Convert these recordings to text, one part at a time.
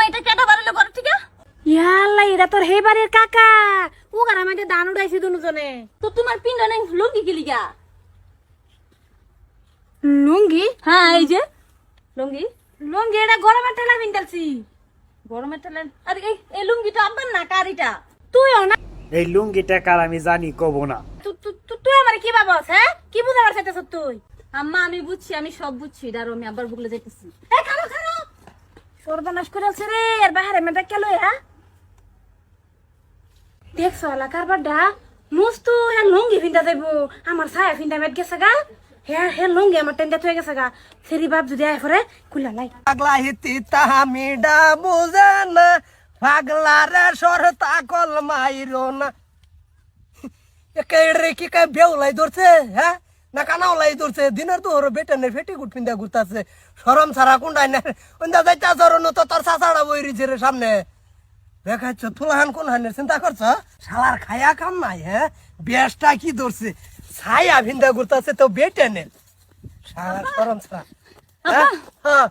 এটা কেটা বাড়িলো ঘর থেকে? ইয়াল্লা এরা তোর হে বাড়ির কাকা ও গার আমাদের দান উড়াইছি দুজনে। তো তোমার পিন্ডা নাই লুঙ্গি কি লিগা? লুঙ্গি? হ্যাঁ এই যে লুঙ্গি। লুঙ্গি এটা গরমের ঠেলা পিন্দালছি। গরমের ঠেলা? আরে এই লুঙ্গিটা আব্বার না কারিটা? তুইও না? এই লুঙ্গিটা কার আমি জানি কব না। তুই আমার কি ভাবস? হ্যাঁ কি বুঝাবার চাইতেছ তুই? আম্মা আমি বুঝছি, আমি সব বুঝছি। দাঁড়ো আমি আব্বার বুকলে যাইতেছি। এই খালো খালো সর্বনাশ করেছে রে আর বাহারে মেয়েটা কেলো হ্যাঁ দেখছ এলাকার বাড্ডা মুস্তু হ্যাঁ লুঙ্গি ফিন্দা যাইবো আমার ছায়া ফিন্দা মেট গেছে গা হ্যাঁ হ্যাঁ লুঙ্গি আমার টেন্ডা থয়ে গেছে গা সেরি বাপ যদি আয় পরে কুলা লাই পাগলা হিতি তাহামিডা বুঝে না পাগলারে সরতা কল মাইরো না একেরে কি কা বেউলাই ধরছে হ্যাঁ না কানাও লাই ধরছে দিনের তো ওর বেটানের ফেটি গুট পিন্দা ঘুরতাছে শরম ছাড়া কোনটাই না ওন্দা যাইতা জরন তো তোর চাচাড়া বইরিছে রে সামনে দেখাচ্ছ তুলাহান কোন হানের চিন্তা করছ শালার খায়া কাম নাই হ্যাঁ বেশটা কি ধরছে ছায়া ভিন্দা ঘুরতাছে তো বেটেনের শালার শরম ছাড়া হ্যাঁ হ্যাঁ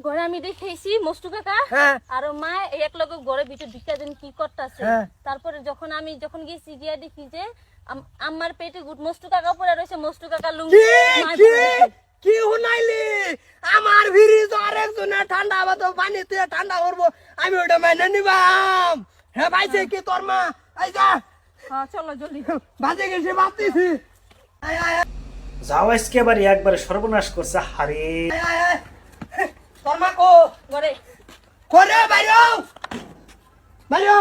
ঘরে আমি দেখেছি মস্তু কাকা হ্যাঁ। আর মা এক লগে ঘরে ভিতর ঢুকা দেন কি করতেছে। হ্যাঁ। তারপরে যখন গেছি গিয়া দেখি যে আমার পেটে গুট মস্তু কাকা পড়ে রয়েছে। মস্তু কাকা লুঙ্গি কি মার কি পরে রয়েছে। কি হুনাইলি আমার ভিরিজ আরেকজনে ঠান্ডা হবে তো পানি তুই ঠান্ডা করবো আমি ওটা মেনে নিবাম হ্যাঁ ভাইছে কি তোর মা এই যা হ্যাঁ চলো জলদি। বাজে গেছে বাতিছি আয় আয় আয়, যাও আজকে বাড়ি একবারে সর্বনাশ করছে হারে। আয় আয় আয়। তোর মা কো ঘরে করে বাইরো বাইরো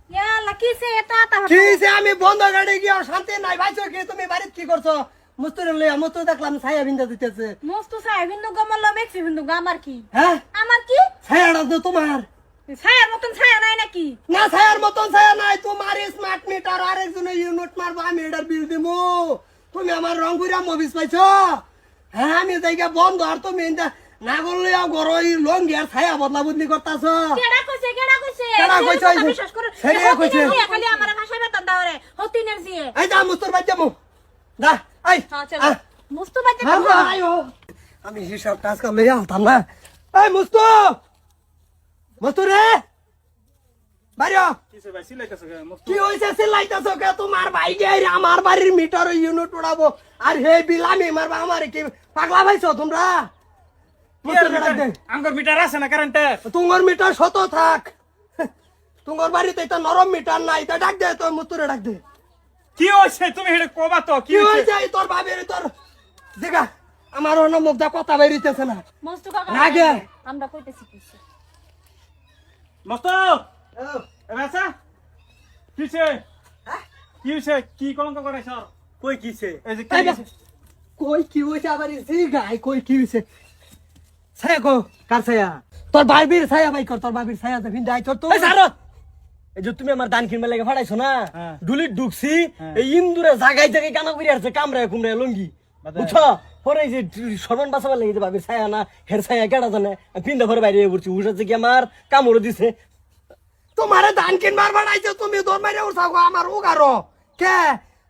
ইয়াল্লা কিছে এটা তা কি সে আমি বন্ধ গাড়ি গিয়ে শান্তি নাই ভাইছো কি তুমি বাড়িতে কি করছো মুস্তুরে লইয়া মুস্তু দেখলাম ছায়া বিন্দা দিতেছে মস্তু ছায়া বিন্দু গমল মেক্সি বিন্দু আমার কি হ্যাঁ আমার কি ছায়াটা তো তোমার ছায়ার মতন ছায়া নাই নাকি না ছায়ার মতন ছায়া নাই তোমার স্মার্ট মিটার আরেকজনের ইউনিট মারবো আমি এটার বিল দিমু তুমি আমার রংপুরা মুভিস পাইছো হ্যাঁ আমি জায়গা বন্ধ আর তুমি না করলে ঘর লঙ্গি আর ছায়া বদলা বদলি করতেছ কেডা কইছে কেডা কইছে? বিশ্বাস করে ছেড়ে কইছে? খালি আমার ভাষা বেতন দাও রে হতিনের জিয়ে এই যা মুস্তর বাদ যাবো দা আই হ্যাঁ চলো। মুস্তু বাচ্চা হ্যাঁ, হ্যাঁ, আইও। আমি হিসাব টাজ করে লইয়া আনতাম না এই মুস্তু মুস্তু রে বাইরে কি হইছে সিলাইতাছ কে তোমার ভাই গে আমার বাড়ির মিটার ইউনিট উড়াবো আর হে বিলামি মারবা আমার কি পাগলা ভাইছো তোমরা মুস্তুরে ডাক দে। আঙ্গুর মিটার আছে না কারেন্টের? তোমার মিটার শত থাক তোমার বাড়িতে এটা নরম মিটার নাই তা ডাক দে তো মুস্তুরে ডাক দে কি হইছে তুমি হেডে কবা তো কি হইছে এই তোর ভাবির তোর দেখা আমার অন্য মুখটা কথা বেরিতেছে না মস্তু কাকা রাগে। আমরা কইতেছি কিছু। মস্ত এবাসা কিছে কি হইছে? কি কলঙ্ক করেছ? কই কিছে? এই যে কি এই হইছে? কই কি হইছে আবার জি গাই কই কি হইছে ছায়া গো কার ছায়া তোর বাবির ছায়া ভাই কর তোর বাবির ছায়া ভিন দাই তোর তো এই সারো এই যে তুমি আমার দান কিনবার লাগে ফাড়াইছো না হ্যাঁ। ডুলিট ঢুকছি হ্যাঁ। এই ইন্দুরে জাগাই জাগাই কানা করি আসছে কামড়ায় কুমড়ায় লঙ্গি বাদে। বুঝছো পরে এই যে সরমান বাঁচাবার লাগে যে বাবির ছায়া না হের ছায়া কেডা জানে আমি পিন্দা ভরে বাইরে পড়ছি উঠাচ্ছে কি আমার কামড় দিছে তোমারে ধান কিনবার বাড়াইছে তুমি দর মাইরে উঠাও গো আমার উগারো কে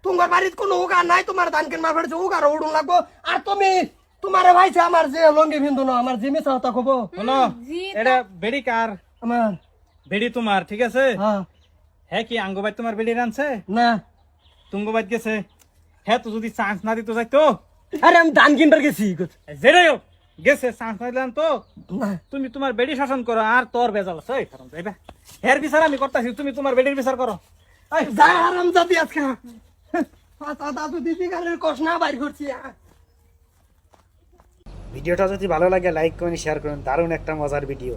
তোমার বাড়িতে কোনো উগার নাই তোমার ধান কিনবার বাড়াইছে উগারো উড়ুন লাগবো আর তুমি তোমারে ভাইছে আমার যে লঙ্গি বিন্দু না আমার জিমি চাওতা খবো শোনো এটা বেড়ি কার? আমার বেড়ি তোমার, ঠিক আছে? হ্যাঁ হ্যাঁ কি আঙ্গবাই তোমার বেড়ি রানছে? না তুঙ্গবাই গেছে। হ্যাঁ তো যদি চান্স না দিত যাইতো আরে আমি ধান কিনবার গেছি যেটাই হোক গেছে চান্স না দিলাম তো না তুমি তোমার বেড়ি শাসন করো আর তোর বেজাল আছে এই কারণ যাইবা হের বিচার আমি করতেছি, তুমি তোমার বেড়ির বিচার করো। এই যা আরাম জাতি আজকে পাতা দাদু দিদি গালের কষ না বাইর করছি ভিডিওটা যদি ভালো লাগে লাইক করুন, শেয়ার করুন, দারুণ একটা মজার ভিডিও।